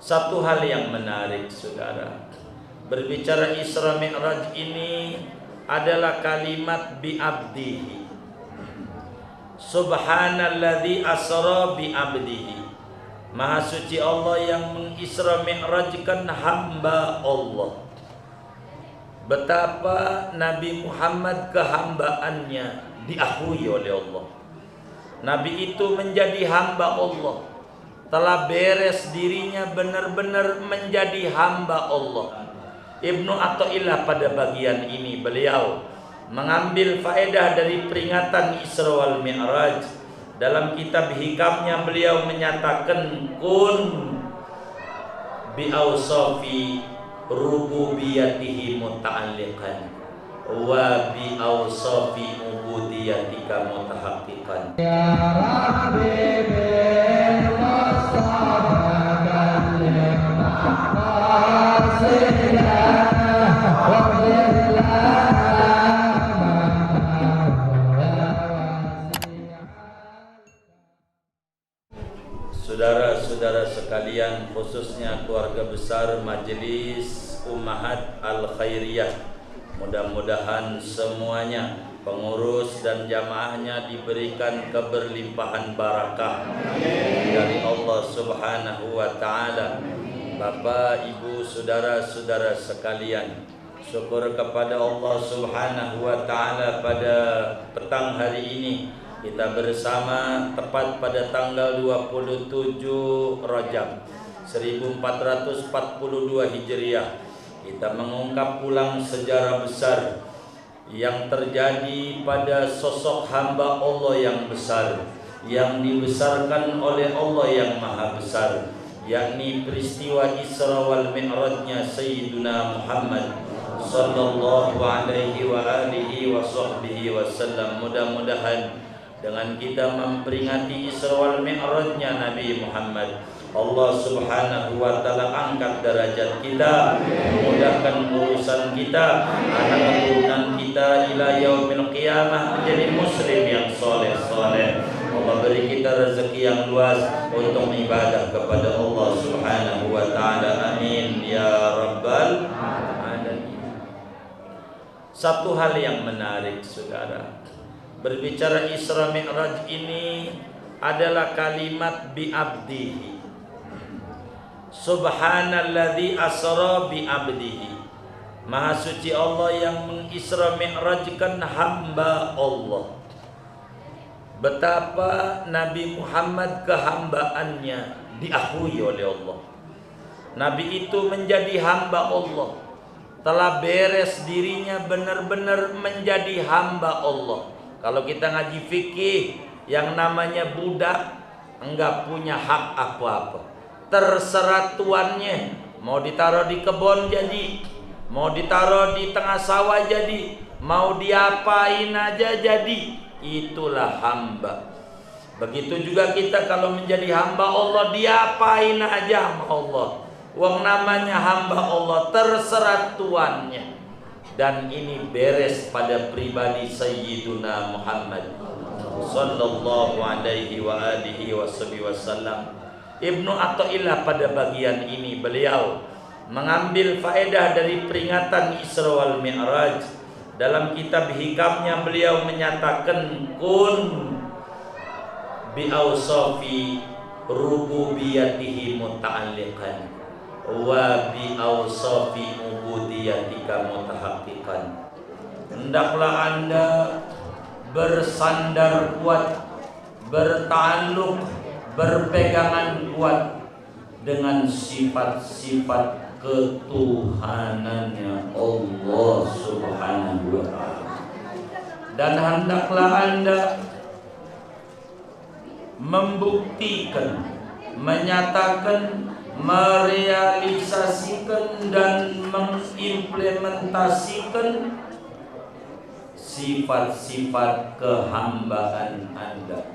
Satu hal yang menarik, saudara, berbicara Isra Mi'raj ini adalah kalimat bi'abdihi. Subhanalladzi asra bi'abdihi. Maha suci Allah yang mengisra mi'rajkan hamba Allah. Betapa Nabi Muhammad kehambaannya diakui oleh Allah. Nabi itu menjadi hamba Allah, telah beres dirinya benar-benar menjadi hamba Allah. Ibnu Athaillah pada bagian ini beliau mengambil faedah dari peringatan Isra wal Mi'raj. Dalam kitab hikamnya beliau menyatakan kun bi awsafi rububiyatihi muta'alliqan wa bi awsafi ubudiyatika mutahaqqiqan. Ya Rabbi bil mustafa Saudara-saudara sekalian, khususnya keluarga besar Majelis Ummahat Al-Khairiyah, mudah-mudahan semuanya, pengurus dan jamaahnya diberikan keberlimpahan barakah dari Allah Subhanahu wa Ta'ala. Bapak, Ibu, saudara-saudara sekalian, syukur kepada Allah Subhanahu wa Ta'ala pada petang hari ini kita bersama tepat pada tanggal 27 Rajab 1442 Hijriah. Kita mengungkap ulang sejarah besar yang terjadi pada sosok hamba Allah yang besar, yang dibesarkan oleh Allah yang maha besar, yakni peristiwa Isra wal Mi'rajnya Sayyiduna Muhammad sallallahu alaihi wa alihi wa sahbihi wasallam. Mudah-mudahan dengan kita memperingati Isra wal Mi'rajnya Nabi Muhammad, Allah Subhanahu wa Ta'ala angkat derajat kita, mudahkan urusan kita, anak keturunan kita ila yaumil qiyamah menjadi muslim yang soleh-soleh. Allah beri kita rezeki yang luas untuk ibadah kepada Allah Subhanahu wa Ta'ala. Amin ya rabbal alamin. Satu hal yang menarik, saudara, berbicara Isra Mi'raj ini adalah kalimat bi'abdihi. Subhanalladzi asra bi'abdihi. Maha suci Allah yang mengisra mi'rajkan hamba Allah. Betapa Nabi Muhammad kehambaannya diakui oleh Allah. Nabi itu menjadi hamba Allah, telah beres dirinya benar-benar menjadi hamba Allah. Kalau kita ngaji fikih, yang namanya budak enggak punya hak apa-apa. Terserah tuannya, mau ditaruh di kebun jadi, mau ditaruh di tengah sawah jadi, mau diapain aja jadi. Itulah hamba. Begitu juga kita kalau menjadi hamba Allah, diapain aja sama Allah. Wong namanya hamba Allah, terserah tuannya. Dan ini beres pada pribadi Sayyiduna Muhammad sallallahu alaihi wa alihi wasallam. Ibnu Athaillah pada bagian ini beliau mengambil faedah dari peringatan Isra wal Mi'raj. Dalam kitab hikamnya beliau menyatakan kun bi awsafi rububiyatihi muta'alliqan wa bi awsafi ubudiyatika mutahaqqiqan. Hendaklah Anda bersandar kuat, bertakluk, berpegangan kuat dengan sifat-sifat ketuhanannya Allah Subhanahu wa Ta'ala. Dan hendaklah Anda membuktikan, menyatakan, merealisasikan dan mengimplementasikan sifat-sifat kehambaan Anda.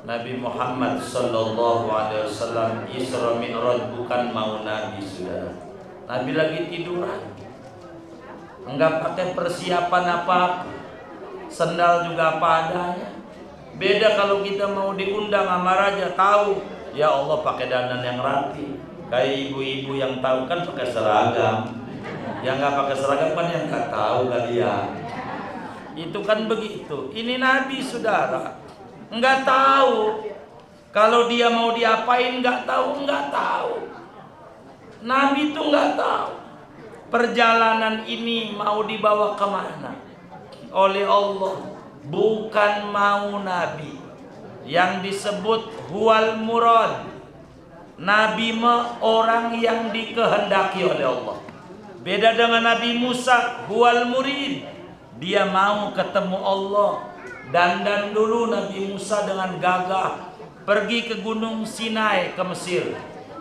Nabi Muhammad sallallahu alaihi wasallam Isra Mi'raj bukan mau Nabi, saudara. Nabi lagi tiduran, enggak pakai persiapan apa-apa, sendal juga apa adanya. Beda kalau kita mau diundang sama raja, tahu Ya Allah, pakai dandan yang rapi. Kayak ibu-ibu yang tahu kan pakai seragam. Yang nggak pakai seragam kan yang nggak tahu kali ya. Itu kan begitu. Ini Nabi, saudara, nggak tahu. Kalau dia mau diapain nggak tahu, nggak tahu. Nabi itu nggak tahu perjalanan ini mau dibawa kemana oleh Allah. Bukan mau Nabi yang disebut huwal murad. Nabi mah orang yang dikehendaki oleh Allah. Beda dengan Nabi Musa, huwal murid. Dia mau ketemu Allah. Dan dulu Nabi Musa dengan gagah pergi ke Gunung Sinai ke Mesir,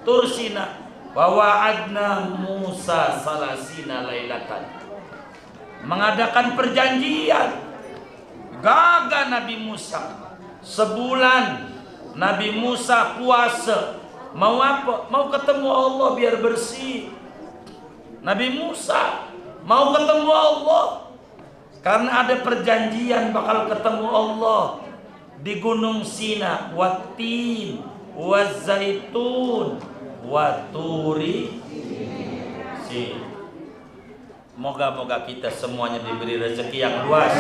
Tur Sina. Wa wa'adna Musa salasina lailatan. Mengadakan perjanjian. Gagah Nabi Musa. Sebulan Nabi Musa puasa. Mau apa? Mau ketemu Allah biar bersih. Nabi Musa mau ketemu Allah karena ada perjanjian bakal ketemu Allah di Gunung Sina, Watin, Wazaitun, Waturi. Moga-moga kita semuanya diberi rezeki yang luas,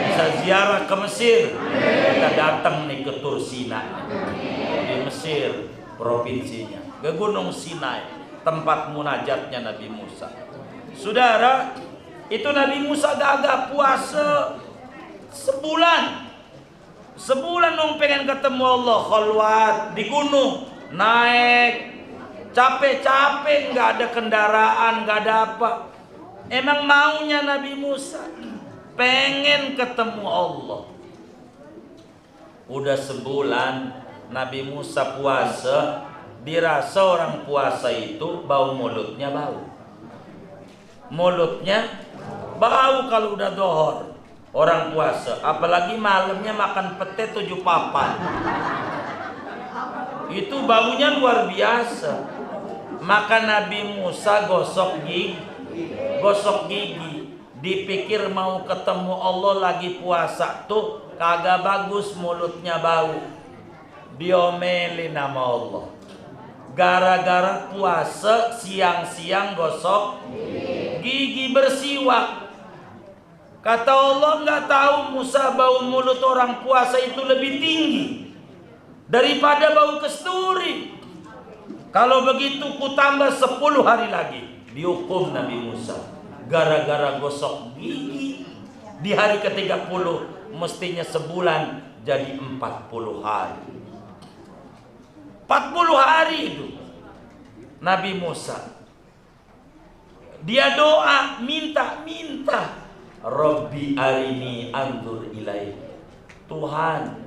bisa ziarah ke Mesir. Kita datang nih ke Tur Sina di Mesir provinsinya, ke Gunung Sinai, tempat munajatnya Nabi Musa. Saudara, itu Nabi Musa gagah puasa sebulan dong, pengen ketemu Allah. Khalwat di gunung, naik capek-capek, nggak ada kendaraan, nggak ada apa. Emang maunya Nabi Musa pengen ketemu Allah. Udah sebulan Nabi Musa puasa, dirasa orang puasa itu bau mulutnya bau. Mulutnya bau kalau udah dohor orang puasa, apalagi malamnya makan pete 7 papan. Itu baunya luar biasa. Maka Nabi Musa gosok gigi, dipikir mau ketemu Allah lagi puasa tuh kagak bagus, mulutnya bau. Diomelin nama Allah. Gara-gara puasa siang-siang gosok gigi, bersiwak. Kata Allah, nggak tahu Musa, bau mulut orang puasa itu lebih tinggi daripada bau kasturi. Kalau begitu ku tambah 10 hari lagi. Dihukum Nabi Musa gara-gara gosok gigi. Di hari ke-30 mestinya sebulan jadi 40 hari. 40 hari itu Nabi Musa. Dia doa, minta. Rabbi arini anzur ilaih. Tuhan,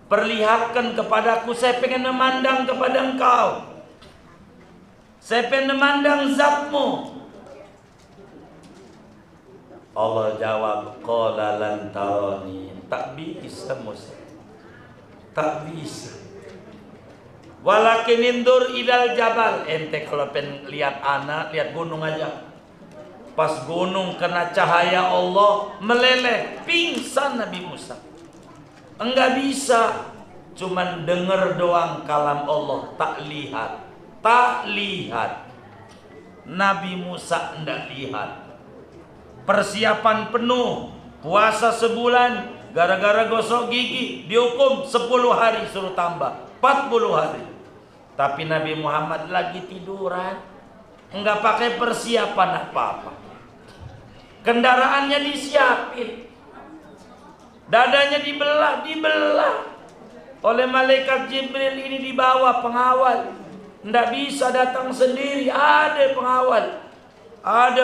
perlihatkan kepadaku, saya pengen memandang kepada Engkau. Saya pengen memandang zatmu. Allah jawab, qala lan tarani. Tak bisa Musa, tak bisa. Walakin indur ilal jabal. Ente kalau pengen lihat anak, lihat gunung aja. Pas gunung kena cahaya Allah meleleh, pingsan Nabi Musa. Enggak bisa, cuman denger doang kalam Allah, tak lihat. Nabi Musa enggak lihat. Persiapan penuh, puasa sebulan, gara-gara gosok gigi dihukum 10 hari, suruh tambah 40 hari. Tapi Nabi Muhammad lagi tiduran, enggak pakai persiapan apa-apa. Kendaraannya disiapin, dadanya dibelah oleh malaikat Jibril. Ini dibawa pengawal, nggak bisa datang sendiri, ada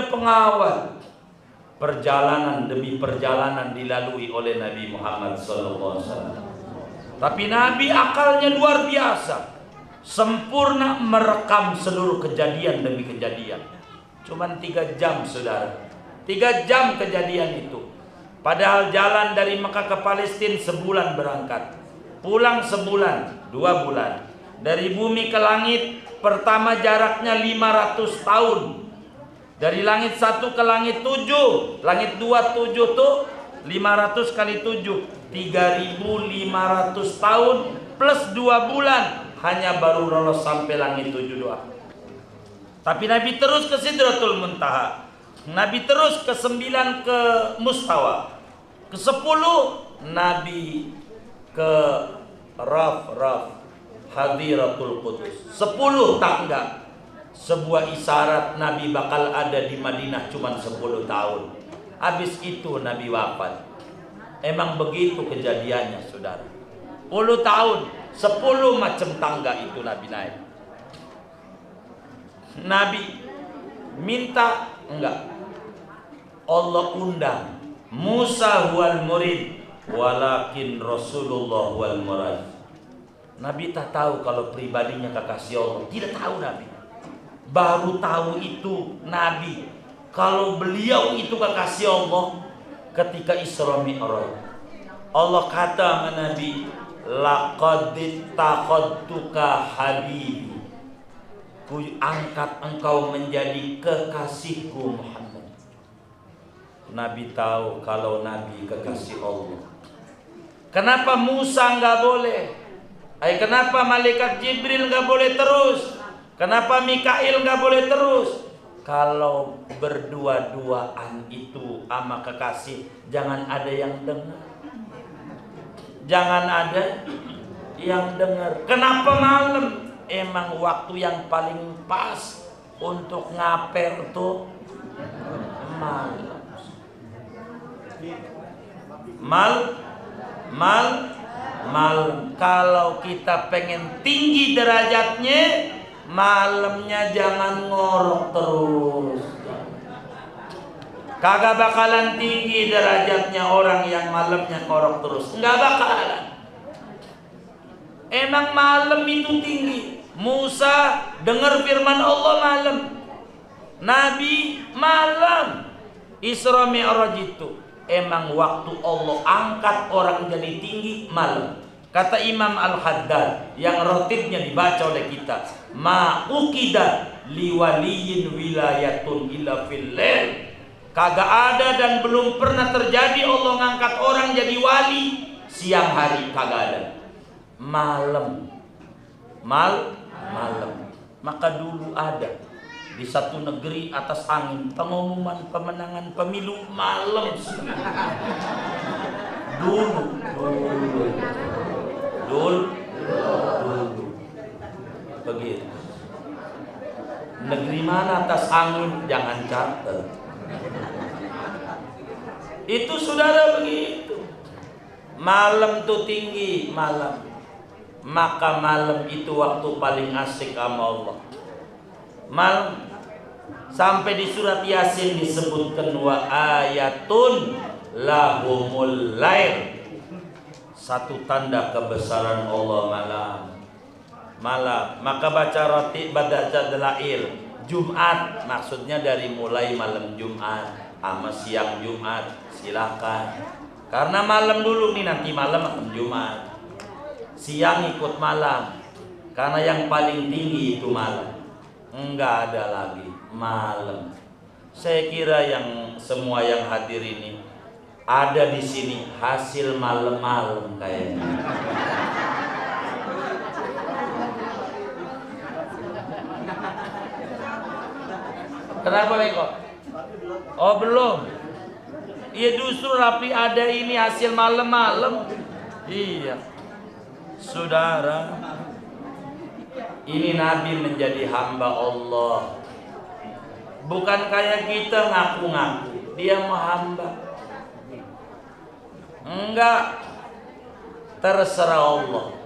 pengawal. Perjalanan demi perjalanan dilalui oleh Nabi Muhammad SAW. Tapi Nabi akalnya luar biasa, sempurna merekam seluruh kejadian demi kejadian. Cuman 3 jam, saudara. 3 jam kejadian itu. Padahal jalan dari Mekah ke Palestina sebulan berangkat, pulang sebulan, 2 bulan. Dari bumi ke langit pertama jaraknya 500 tahun. Dari langit 1 ke langit 7, langit 2 7 tuh 500 kali 7, 3.500 tahun plus 2 bulan. hanya baru lolos sampai langit 7 doa. Tapi Nabi terus ke Sidratul Muntaha, Nabi terus ke 9 ke Mustawa, ke 10 Nabi ke Raf Hadiratul Qudus. 10 tangga. Sebuah isyarat Nabi bakal ada di Madinah cuma 10 tahun. Habis itu Nabi wafat. Emang begitu kejadiannya, saudara. 10 tahun, 10 macam tangga itu Nabi naik. Nabi minta, enggak, Allah undang Musa wal murid walakin Rasulullah wal murad. Nabi tak tahu kalau pribadinya kekasih Allah, tidak tahu Nabi. Baru tahu itu Nabi kalau beliau itu kekasih Allah ketika Isra Mi'raj. Allah kata sama Nabi, laqad taqadtuka habibi, ku angkat engkau menjadi kekasihku Muhammad. Nabi tahu kalau Nabi kekasih Allah. Kenapa Musa nggak boleh? Kenapa malaikat Jibril nggak boleh terus? Kenapa Mikail nggak boleh terus? Kalau berdua-duaan itu sama kekasih, jangan ada yang dengar. Jangan ada yang dengar. Kenapa malam? Emang waktu yang paling pas untuk ngaper tuh malam. Malam. Kalau kita pengen tinggi derajatnya, malamnya jangan ngorok terus. Kagak bakalan tinggi derajatnya orang yang malamnya ngorok terus. Enggak bakalan. Emang malam itu tinggi. Musa dengar firman Allah malam. Nabi malam. Isra Mi'raj itu emang waktu Allah angkat orang jadi tinggi malam. Kata Imam Al-Haddad yang rotibnya dibaca oleh kita, ma uqida liwaliyin wilayatun illa fil lail. Kagak ada dan belum pernah terjadi Allah ngangkat orang jadi wali siang hari, kagak ada. Malam. Maka dulu ada di satu negeri atas angin pengumuman pemenangan pemilu malam. Dulu begitu. Negeri mana atas angin jangan catat. Itu saudara begitu. Malam tuh tinggi malam. Maka malam itu waktu paling asik sama Allah. Malam sampai di surat Yasin disebutkan wa ayatun lahumul lail. Satu tanda kebesaran Allah malam. Maka baca roti baca dalail Jumat, maksudnya dari mulai malam Jumat sama siang Jumat, silakan. Karena malam dulu nih, nanti malam akan Jumat. Siang ikut malam. Karena yang paling tinggi itu malam. Enggak ada lagi malam. Saya kira yang semua yang hadir ini ada di sini hasil malam-malam kayaknya. Kenapa Beko? Oh belum. Iya justru Rapi ada ini hasil malam-malam. Iya. Saudara, ini Nabi menjadi hamba Allah. Bukan kayak kita ngaku-ngaku dia mau hamba. Enggak. Terserah Allah.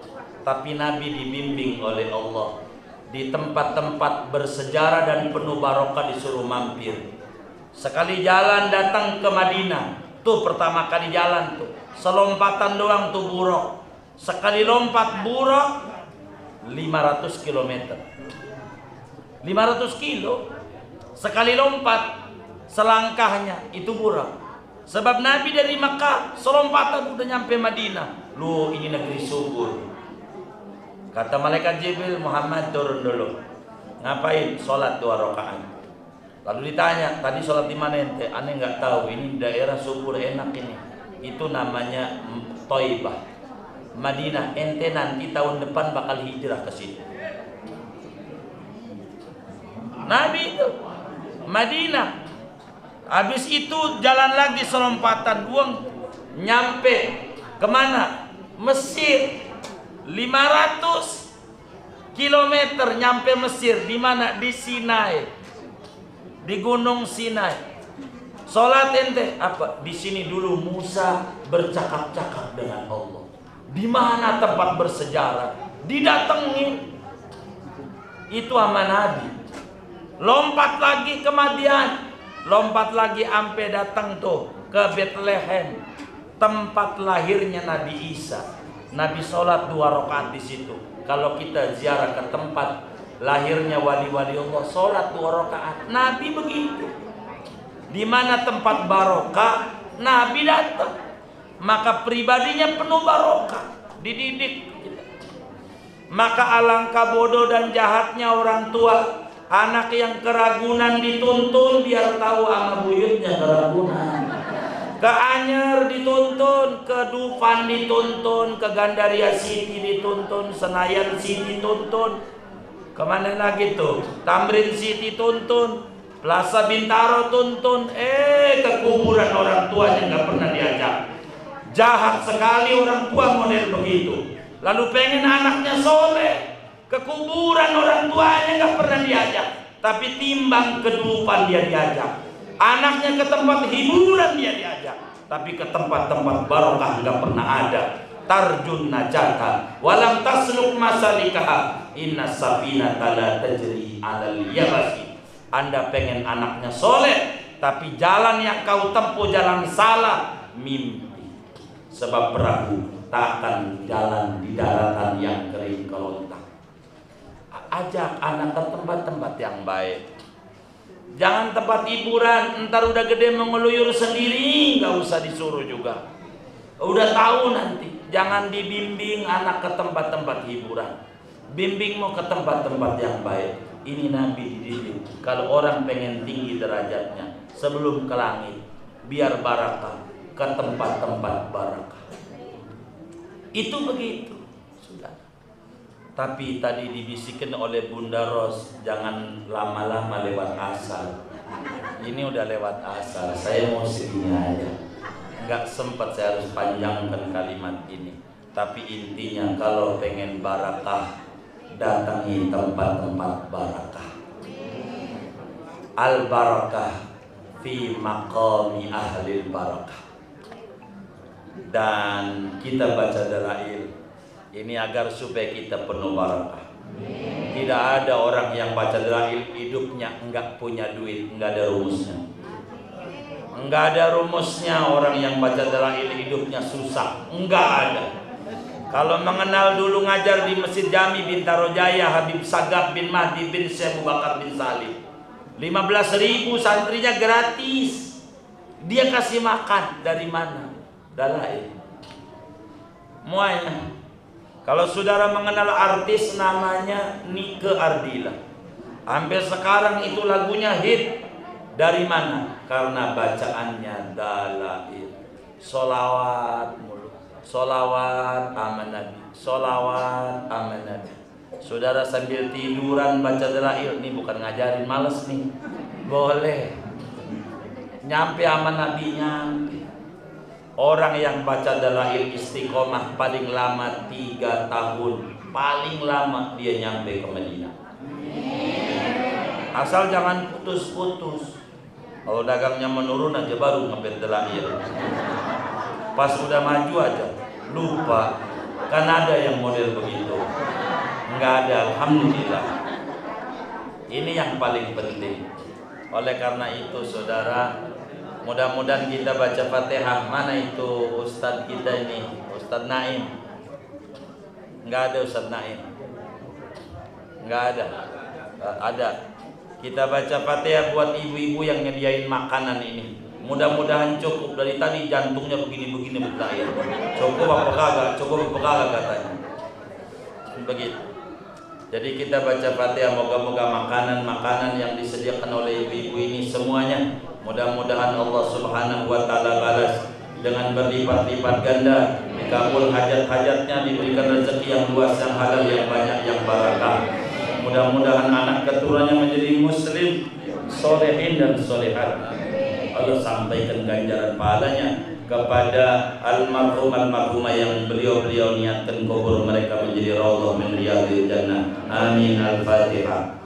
Tapi Nabi dibimbing oleh Allah. Di tempat-tempat bersejarah dan penuh barokah disuruh mampir. Sekali jalan datang ke Madinah. Tuh pertama kali jalan tuh. Selompatan doang tuh buruk. Sekali lompat buruk 500 km. 500 kilo. Sekali lompat selangkahnya itu buruk. Sebab Nabi dari Makkah selompatan udah nyampe Madinah. Lu ini negeri subur. Kata malaikat Jibril, Muhammad turun dulu. Ngapain? Sholat 2 rakaat. Lalu ditanya, tadi sholat di mana ente? Aneh nggak tahu. Ini daerah subur enak ini. Itu namanya Thaibah. Madinah, ente nanti tahun depan bakal hijrah ke situ. Nabi itu Madinah. Habis itu jalan lagi selompatan buang, nyampe kemana? Mesir. 500 kilometer nyampe Mesir. Di mana? Di Sinai, di Gunung Sinai. Sholat ente apa? Di sini dulu Musa bercakap-cakap dengan Allah. Di mana tempat bersejarah? Didatengin. Itu sama Nabi. Lompat lagi ke Madian, lompat lagi sampai datang tuh ke Bethlehem, tempat lahirnya Nabi Isa. Nabi sholat 2 rakaat di situ. Kalau kita ziarah ke tempat lahirnya wali-wali Allah, sholat 2 rakaat. Nabi begitu. Di mana tempat barokah, Nabi datang. Maka pribadinya penuh barokah, dididik. Maka alangkah bodoh dan jahatnya orang tua. Anak yang keragunan dituntun biar tahu ama buyutnya keragunan. Ke Anyer dituntun, ke Dufan dituntun, ke Gandaria City dituntun, Senayan City dituntun. Kemana lagi tuh? Tamrin City tuntun, Plaza Bintaro tuntun. Ke kuburan orang tuanya nggak pernah diajak. Jahat sekali orang tua model begitu. Lalu pengen anaknya soleh, ke kuburan orang tuanya nggak pernah diajak, tapi timbang ke Dufan dia diajak. Anaknya ke tempat hiburan dia diajak, tapi ke tempat-tempat barokah nggak pernah ada. Tarjun najata walam tasluk masalikaha inna safinata la tajri alal yabasi. Anda pengen anaknya soleh, tapi jalan yang kau tempuh jalan salah, mimpi. Sebab perahu tak akan jalan di daratan yang kering kelontang. Ajak anak ke tempat-tempat yang baik. Jangan tempat hiburan, ntar udah gede mengeluyur sendiri, nggak usah disuruh juga. Udah tahu nanti. Jangan dibimbing anak ke tempat-tempat hiburan. Bimbing mau ke tempat-tempat yang baik. Ini Nabi dididik. Kalau orang pengen tinggi derajatnya, sebelum ke langit, biar barakah, ke tempat-tempat barakah. Itu begitu. Sudah. Tapi tadi dibisikkan oleh Bunda Ros, jangan lama-lama lewat asal. Ini udah lewat asal. Saya mau segini aja. Nggak sempat saya harus panjangkan kalimat ini. Tapi intinya kalau pengen barakah, datangi tempat-tempat barakah. Al barakah fi maqami ahlil barakah. Dan kita baca dalail ini agar supaya kita penuh barakah. Tidak ada orang yang baca dalail hidupnya enggak punya duit, enggak ada rumusnya. Enggak ada rumusnya orang yang baca dalail hidupnya susah, enggak ada. Kalau mengenal dulu ngajar di Masjid Jami Bintaro Jaya Habib Sagaf bin Mahdi bin Syekh Abu Bakar bin Salim, 15.000 santrinya gratis. Dia kasih makan dari mana? Dalail. Muanya. Kalau saudara mengenal artis namanya Nike Ardila, hampir sekarang itu lagunya hit. Dari mana? Karena bacaannya dalail. Solawat mulu, solawat aman Nabi, solawat aman Nabi. Saudara sambil tiduran baca dalail, nih bukan ngajarin, males nih, boleh. Nyampe aman Nabi, nyampe. Orang yang baca dalail istiqomah paling lama 3 tahun, paling lama dia nyampe ke Madinah. Asal jangan putus-putus. Kalau dagangnya menurun aja baru ngebet dalail. Pas udah maju aja lupa. Kan ada yang model begitu. Enggak ada, alhamdulillah. Ini yang paling penting. Oleh karena itu saudara, mudah-mudahan kita baca Fatihah. Mana itu Ustadz kita ini, Ustadz Naim? Enggak ada Ustadz Naim. Enggak ada. Ada. Kita baca Fatihah buat ibu-ibu yang nyediain makanan ini. Mudah-mudahan cukup. Dari tadi jantungnya begini-begini bertanya. Cukup apa kagak? Cukup apa kagak katanya. Begitu. Jadi kita baca Fatihah, moga-moga makanan-makanan yang disediakan oleh ibu-ibu ini semuanya mudah-mudahan Allah Subhanahu wa taala balas dengan berlipat-lipat ganda, dikabul hajat-hajatnya, diberikan rezeki yang luas, yang halal, yang banyak, yang barakah. Mudah-mudahan anak keturunannya menjadi muslim, solehin dan solehat. Allah sampaikan ganjaran pahalanya kepada almarhumah yang beliau niatkan kubur mereka menjadi raudhah min riyadil jannah. Amin. Al-Fatihah.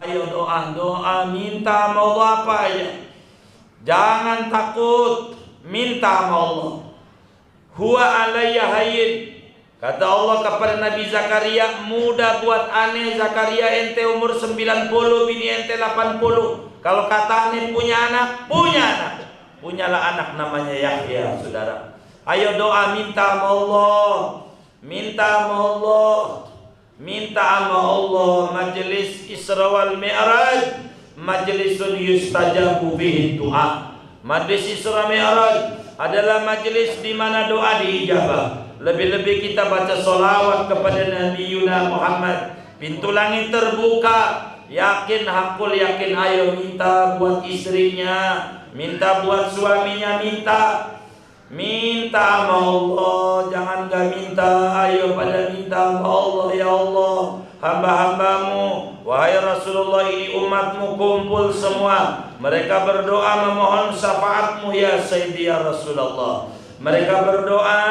Ayo doa, minta sama Allah apa aja. Jangan takut, minta sama Allah. Huwa alayya hayyin. Kata Allah kepada Nabi Zakaria, mudah buat aneh Zakaria, ente umur 90, bini ente 80. Kalau kata aneh punya anak, punyalah anak namanya Yahya, saudara. Ayo doa, minta sama Allah, minta sama Allah, minta sama Allah. Majelis Isra wal Mi'raj, majlisun yustajabu fihi doa. Majelis Isra Mi'raj adalah majelis di mana doa diijabah. Lebih-lebih kita baca sholawat kepada Nabi Yuna Muhammad, pintu langit terbuka. Yakin, hakul yakin, ayo minta buat istrinya, minta buat suaminya, minta sama Allah. Jangan gak minta, ayo pada minta sama Allah. Ya Allah, hamba-hambamu, wahai Rasulullah, ini umatmu kumpul semua. Mereka berdoa memohon syafaatmu ya Sayyidi ya Rasulullah. Mereka berdoa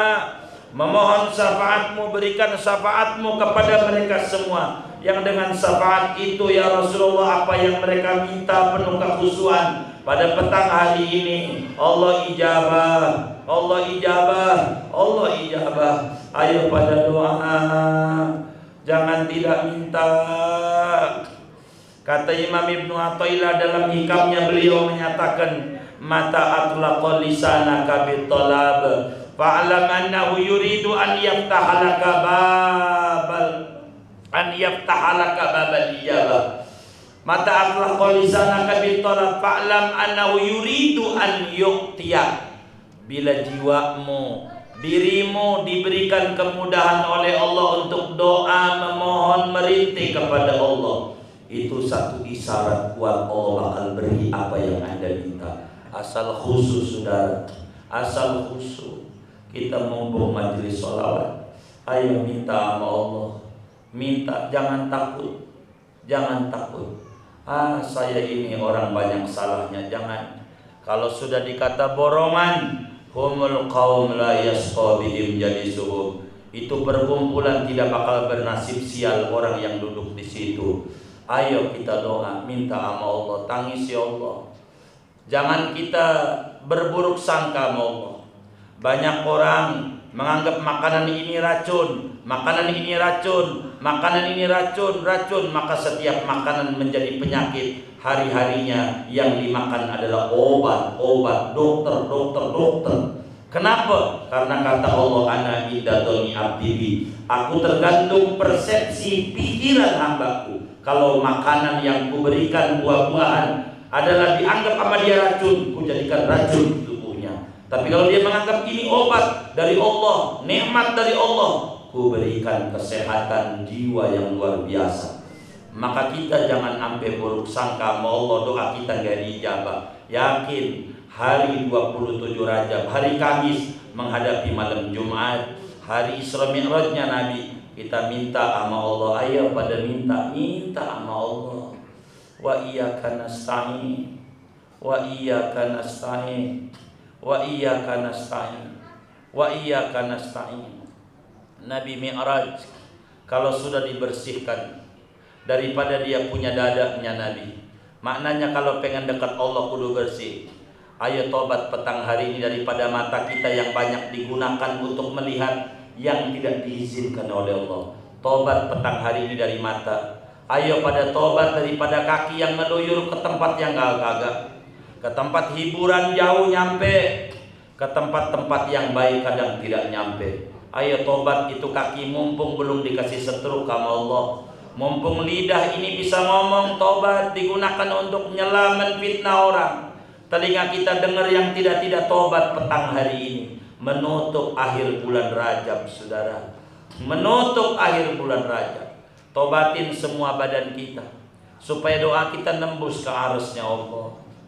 memohon syafaatmu, berikan syafaatmu kepada mereka semua. Yang dengan syafaat itu ya Rasulullah, apa yang mereka minta penuh kekhusyuan pada petang hari ini, Allah ijabah, Allah ijabah, Allah ijabah. Ayo pada doa, jangan tidak minta. Kata Imam Ibnu Athaillah dalam hikamnya, beliau menyatakan, mata atlaqa lisanaka bitolab fa'lam annahu yuridu an yaftahalaka babal ijabah. Mata atlaqa lisanaka bitolab fa'lam annahu yuridu an yu'tiya. Bila jiwamu, dirimu diberikan kemudahan oleh Allah untuk doa, memohon, merintih kepada Allah, itu satu isyarat kuat Allah bakal beri apa yang Anda minta. Asal khusus, saudara, asal khusus. Kita mumpung majelis sholawat, ayo minta sama Allah, minta, jangan takut, jangan takut. Saya ini orang banyak salahnya, jangan. Kalau sudah dikata borongan, humul qaum la yasqa bihim jalisuhum, itu perkumpulan tidak bakal bernasib sial orang yang duduk di situ. Ayo kita doa, minta sama Allah, tangis ya Allah. Jangan kita berburuk sangka sama Allah. Banyak orang menganggap makanan ini racun, makanan ini racun, makanan ini racun, maka setiap makanan menjadi penyakit. Hari-harinya yang dimakan adalah obat, dokter. Kenapa? Karena kata Allah, ana iddatoni abdi, aku tergantung persepsi pikiran hambaku. Kalau makanan yang kuberikan, buah-buahan, adalah dianggap sama dia racun, ku jadikan racun tubuhnya. Tapi kalau dia menganggap ini obat dari Allah, nikmat dari Allah, ku berikan kesehatan jiwa yang luar biasa. Maka kita jangan sampai buruk sangka sama Allah, doa kita gak diijabah. Yakin, hari 27 Rajab, hari Kamis menghadapi malam Jumat, hari Isra Mi'rajnya Nabi, kita minta sama Allah. Ayo pada minta sama Allah. Wa iyyaka nasta'in, wa iyyaka nasta'in, wa iyyaka nasta'in, wa iyyaka nasta'in. Nabi Mi'raj kalau sudah dibersihkan daripada dia punya dadanya Nabi, maknanya kalau pengen dekat Allah kudu bersih. Ayo tobat petang hari ini daripada mata kita yang banyak digunakan untuk melihat yang tidak diizinkan oleh Allah. Tobat petang hari ini dari mata. Ayo pada tobat daripada kaki yang meluyur ke tempat yang kagak, ke tempat hiburan jauh nyampe, ke tempat-tempat yang baik kadang tidak nyampe. Ayo tobat itu kaki, mumpung belum dikasih setruk sama Allah, mumpung lidah ini bisa ngomong, tobat digunakan untuk nyelaman fitnah orang. Telinga kita dengar yang tidak tobat petang hari ini, menutup akhir bulan Rajab, saudara, menutup akhir bulan Rajab. Tobatin semua badan kita supaya doa kita nembus ke arusnya Allah.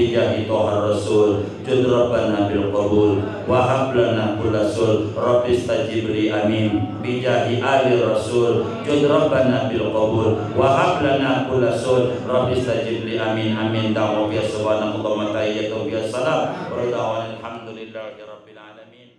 bijahi tohar rasul jud rabbana bil qabul wa hab lana kulla sul rabbi istajib li amin bijahi ali rasul jud rabbana bil qabul wa hab lana kulla sul rabbi istajib li amin amin da'wa bi subhanallahi wa tahiyyatu bi salam wa alhamdulillahi rabbil alamin.